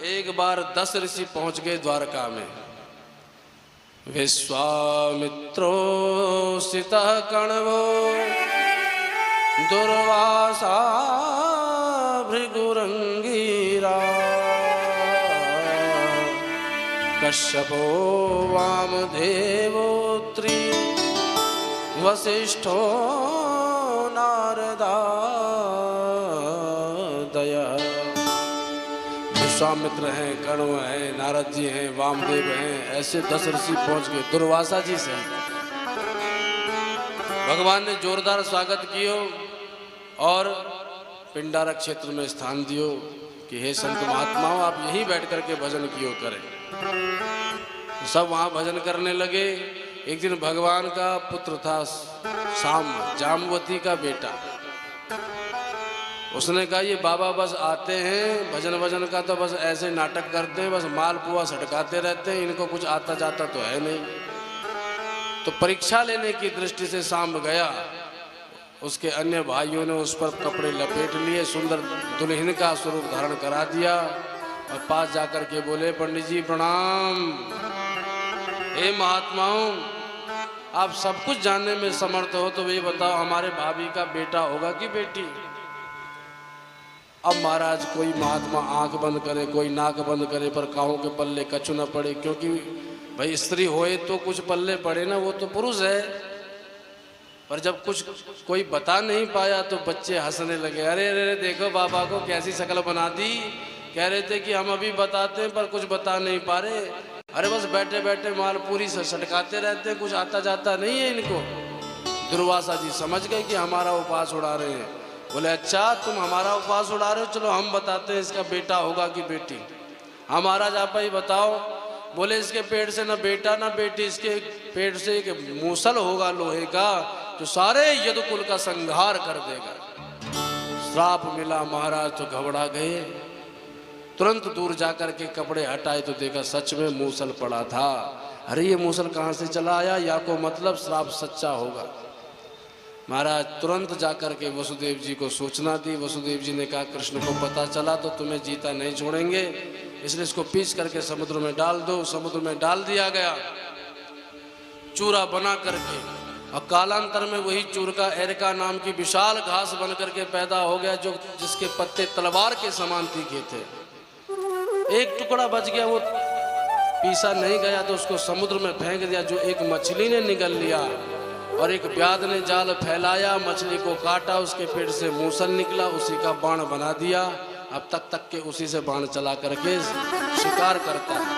एक बार 10 ऋषि पहुंच गए द्वारका में। विश्वामित्रो सितः कण्वो दुर्वासा भृगुरंगीरा कश्यपो वामदेवोत्री वसिष्ठो नारदा दया। विश्वामित्र हैं, कण्व हैं, नारद जी हैं, वामदेव हैं, ऐसे 10 ऋषि पहुंच गए दुर्वासा जी से। भगवान ने जोरदार स्वागत कियो और पिंडारक क्षेत्र में स्थान दियो कि हे संत महात्माओं, आप यहीं बैठ करके भजन कियो करें। सब वहाँ भजन करने लगे। एक दिन भगवान का पुत्र था शाम, जामवती का बेटा। उसने कहा ये बाबा बस आते हैं, भजन का तो बस ऐसे नाटक करते हैं, बस मालपुआ सटकाते रहते हैं, इनको कुछ आता जाता तो है नहीं। तो परीक्षा लेने की दृष्टि से शाम गया। उसके अन्य भाइयों ने उस पर कपड़े लपेट लिए, सुंदर दुल्हन का स्वरूप धारण करा दिया और पास जाकर के बोले, पंडित जी प्रणाम। हे महात्माओं, आप सब कुछ जानने में समर्थ हो तो ये बताओ हमारे भाभी का बेटा होगा कि बेटी? अब महाराज कोई महात्मा आंख बंद करे, कोई नाक बंद करे, पर काहों के पल्ले कछु न पड़े, क्योंकि भाई स्त्री होए तो कुछ पल्ले पड़े ना, वो तो पुरुष है। पर जब कुछ कोई बता नहीं पाया तो बच्चे हंसने लगे, अरे अरे देखो बाबा को कैसी शक्ल बना दी। कह रहे थे कि हम अभी बताते हैं पर कुछ बता नहीं पा रहे। अरे बस बैठे बैठे मालपूरी से सटकाते रहते, कुछ आता जाता नहीं है इनको। दुर्वासा जी समझ गए कि हमारा उपास उड़ा रहे हैं। बोले अच्छा तुम हमारा उपास उड़ा रहे हो, चलो हम बताते हैं इसका बेटा होगा कि बेटी। हाँ महाराज आप ही बताओ। बोले इसके पेट से न बेटा न बेटी, इसके पेट से एक मूसल होगा लोहे का जो सारे यदुकुल का संहार कर देगा। श्राप मिला महाराज तो घबरा गए। तुरंत दूर जाकर के कपड़े हटाए तो देखा सच में मूसल पड़ा था। अरे ये मूसल कहाँ से चला आया, या को मतलब श्राप सच्चा होगा। महाराज तुरंत जाकर के वसुदेव जी को सूचना दी। वसुदेव जी ने कहा कृष्ण को पता चला तो तुम्हें जीता नहीं छोड़ेंगे, इसलिए इसको पीस करके समुद्र में डाल दो। समुद्र में डाल दिया गया चूरा बना करके, और कालांतर में वही चूर का एरका नाम की विशाल घास बन करके पैदा हो गया, जो जिसके पत्ते तलवार के समान तीखे थे। एक टुकड़ा बच गया, वो पीसा नहीं गया तो उसको समुद्र में फेंक दिया, जो एक मछली ने निगल लिया। और एक व्याध ने जाल फैलाया, मछली को काटा, उसके पेट से मूसल निकला, उसी का बाण बना दिया। अब तक के उसी से बाण चला करके शिकार करता है।